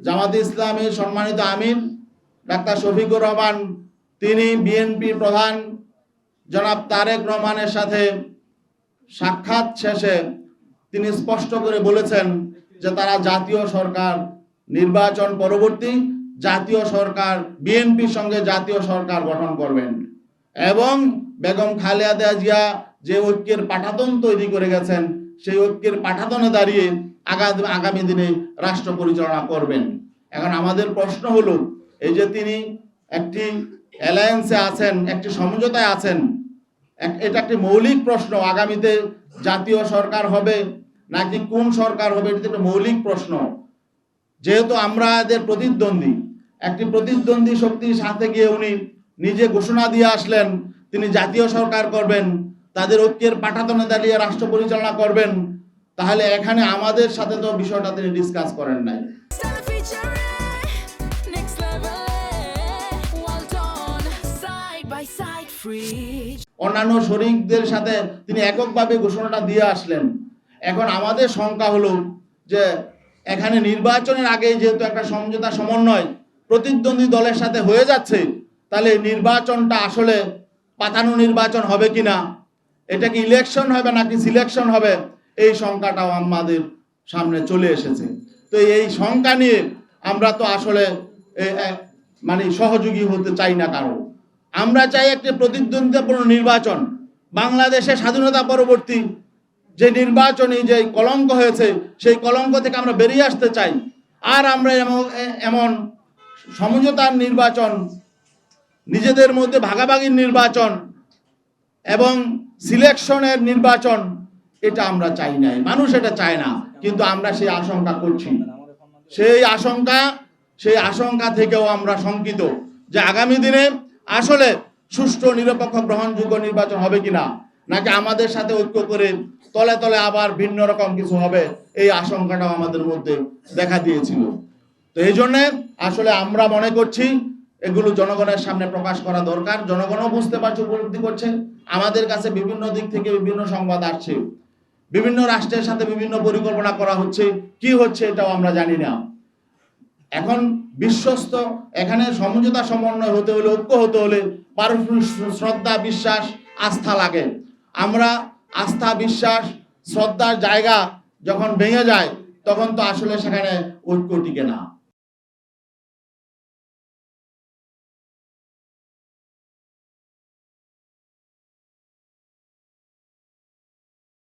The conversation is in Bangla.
জামাতে ইসলামের সম্মানিত আমির ডাক্তার শফিকুর রহমান তিনি বিএনপি প্রধান জনাব তারেক রহমানের সাথে সাক্ষাৎ শেষে তিনি স্পষ্ট করে বলেছেন যে তারা জাতীয় সরকার নির্বাচন পরবর্তী জাতীয় সরকার বিএনপির সঙ্গে জাতীয় সরকার গঠন করবেন এবং বেগম খালেদা জিয়া যে ঐক্যের পাঠাতন তৈরি করে গেছেন সেই ঐক্যের পাঠাতনে দাঁড়িয়ে আগামী দিনে রাষ্ট্র পরিচালনা করবেন। এখন আমাদের প্রশ্ন হলো, এই যে তিনি একটি অ্যালায়েন্সে আছেন, একটি সমঝোতায় আছেন, এটা একটি মৌলিক প্রশ্ন, আগামীতে জাতীয় সরকার হবে নাকি কোন সরকার হবে, এটা একটা মৌলিক প্রশ্ন। যেহেতু আমরা এদের প্রতিদ্বন্দ্বী, একটি প্রতিদ্বন্দ্বী শক্তির সাথে গিয়ে উনি নিজে ঘোষণা দিয়ে আসলেন তিনি জাতীয় সরকার করবেন, তাদের ঐক্যের পাঠাতনে দাঁড়িয়ে রাষ্ট্র পরিচালনা করবেন, তাহলে এখানে আমাদের সাথে তো বিষয়টা তিনি ডিসকাস করেন নাই। অন্যান্য শরিকদের সাথে তিনি এককভাবে ঘোষণাটা দিয়ে আসলেন। এখন আমাদের শঙ্কা হলো যে এখানে নির্বাচনের আগে যেহেতু একটা সমঝোতা সমন্বয় প্রতিদ্বন্দ্বী দলের সাথে হয়ে যাচ্ছে, তাহলে নির্বাচনটা আসলে পাতানো নির্বাচন হবে কিনা, এটা কি ইলেকশন হবে নাকি সিলেকশন হবে, এই শঙ্কাটাও আমাদের সামনে চলে এসেছে। তো এই শঙ্কা নিয়ে আমরা তো আসলে মানে সহযোগী হতে চাই না কারো। আমরা চাই একটি প্রতিদ্বন্দ্বিতাপূর্ণ নির্বাচন। বাংলাদেশে স্বাধীনতা পরবর্তী যে নির্বাচনী যে কলঙ্ক হয়েছে সেই কলঙ্ক থেকে আমরা বেরিয়ে আসতে চাই। আর আমরা এমন সমঝোতার নির্বাচন, নিজেদের মধ্যে ভাগাভাগির নির্বাচন এবং সিলেকশনের নির্বাচন এটা আমরা চাই নাই, মানুষ এটা চায় না, কিন্তু আমরা সেই আশঙ্কা করছি। সেই আশঙ্কা থেকেও আমরা শঙ্কিত যে আগামী দিনে আসলে সুষ্ঠু নিরপেক্ষ গ্রহণযোগ্য নির্বাচন হবে কিনা, নাকি আমাদের সাথে ঐক্য করে তলে তলে আবার ভিন্ন রকম কিছু হবে, এই আশঙ্কাটাও আমাদের মধ্যে দেখা দিয়েছিল। তো এই জন্যে আসলে আমরা মনে করছি এগুলো জনগণের সামনে প্রকাশ করা দরকার। জনগণও বুঝতে পারছে, উপলব্ধি করছে। আমাদের কাছে বিভিন্ন দিক থেকে বিভিন্ন সংবাদ আসছে, বিভিন্ন রাষ্ট্রের সাথে বিভিন্ন পরিকল্পনা করা হচ্ছে, কি হচ্ছে এটাও আমরা জানি না। এখন বিশ্বস্ত এখানে সমঝোতা সমন্বয় হতে হলে, ঐক্য হতে হলে পারস্পরিক শ্রদ্ধা, বিশ্বাস, আস্থা লাগে। আমরা আস্থা, বিশ্বাস, শ্রদ্ধার জায়গা যখন ভেঙে যায় তখন তো আসলে সেখানে ঐক্য টিকে না।